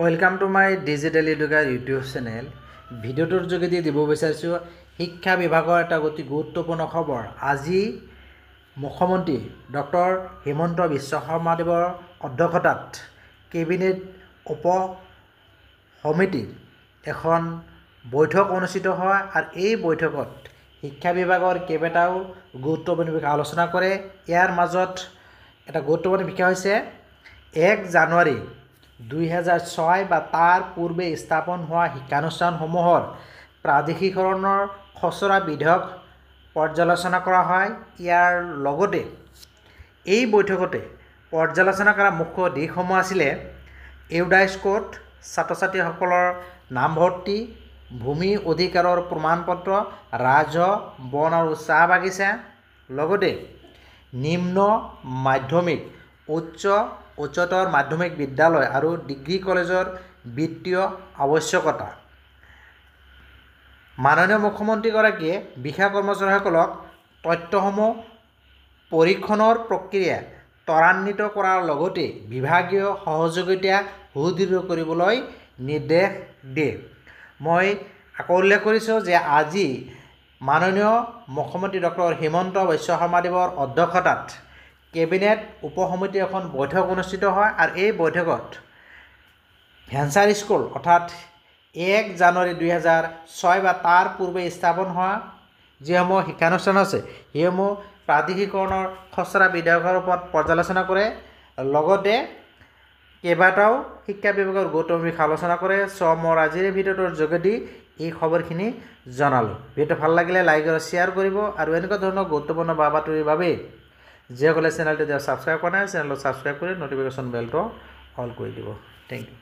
Welcome to my digital Educare YouTube channel. ভিডিওটোৰ যোগেদি দিব বিচাৰিছোঁ শিক্ষা বিভাগৰ এটা অতি গুৰুত্বপূৰ্ণ খবৰ। আজি মুখ্যমন্ত্ৰী ডক্টৰ হিমন্ত বিশ্ব শৰ্মাদেৱৰ অধ্যক্ষতাত কেবিনেট উপ সমিতিৰ এখন বৈঠক অনুষ্ঠিত হয় আৰু এই বৈঠকত শিক্ষা বিভাগৰ কেইবাটাও গুৰুত্বপূৰ্ণ বিষয় আলোচনা কৰে। ইয়াৰ মাজত এটা গুৰুত্বপূৰ্ণ বিষয় হৈছে 1 জানুৱাৰী 2006 বা তাৰ পূৰ্বে স্থাপন হোৱা শিক্ষানুষ্ঠানসমূহৰ প্ৰাদেশিকৰণৰ খচৰা বিধেয়ক পৰ্যালোচনা কৰা হয়। ইয়াৰ লগতে এই বৈঠকতে পৰ্যালোচনা কৰা মুখ্য দিশসমূহ আছিলে এউডাইছ কোড, ছাত্ৰ ছাত্ৰীসকলৰ নামভৰ্তি, ভূমি অধিকাৰৰ প্ৰমাণপত্ৰ, ৰাজহ, বন আৰু চাহ বাগিচা, লগতে নিম্ন মাধ্যমিক, উচ্চতৰ মাধ্যমিক বিদ্যালয় আৰু ডিগ্ৰী কলেজৰ বিত্তীয় আৱশ্যকতা। মাননীয় মুখ্যমন্ত্ৰীগৰাকীয়ে বিষয়া কৰ্মচাৰীসকলক তথ্যসমূহ পৰীক্ষণৰ প্ৰক্ৰিয়া ত্বৰান্বিত কৰাৰ লগতে বিভাগীয় সহযোগিতা সুদৃঢ় কৰিবলৈ নিৰ্দেশ দিয়ে। মই আকৌ উল্লেখ কৰিছোঁ যে আজি মাননীয় মুখ্যমন্ত্ৰী ডক্টৰ হিমন্ত বিশ্ব শৰ্মাদেৱৰ অধ্যক্ষতাত কেবিনেট উপ সমিতিৰ এখন বৈঠক অনুষ্ঠিত হয় আৰু এই বৈঠকত ভেঞ্চাৰ স্কুল অৰ্থাৎ 1 জানুৱাৰী 2006 বা তাৰ পূৰ্বে স্থাপন হোৱা যিসমূহ শিক্ষানুষ্ঠান আছে সেইসমূহ প্ৰাদেশিকৰণৰ খচৰা বিধেয়কৰ ওপৰত পৰ্যালোচনা কৰে, লগতে কেইবাটাও শিক্ষা বিভাগৰ গুৰুত্বপূৰ্ণ বিষয় আলোচনা কৰে। মোৰ আজিৰ ভিডিঅ'টোৰ যোগেদি এই খবৰখিনি জনালোঁ। ভিডিঅ'টো ভাল লাগিলে লাইক আৰু শ্বেয়াৰ কৰিব আৰু এনেকুৱা ধৰণৰ গুৰুত্বপূৰ্ণ বাতৰিৰ বাবে যিসকলে চেনেলটো ছাবস্ক্ৰাইব কৰা নাই চেনেলটো ছাবস্ক্ৰাইব কৰি ন'টিফিকেশ্যন বেলটো অল কৰি দিব। Thank U.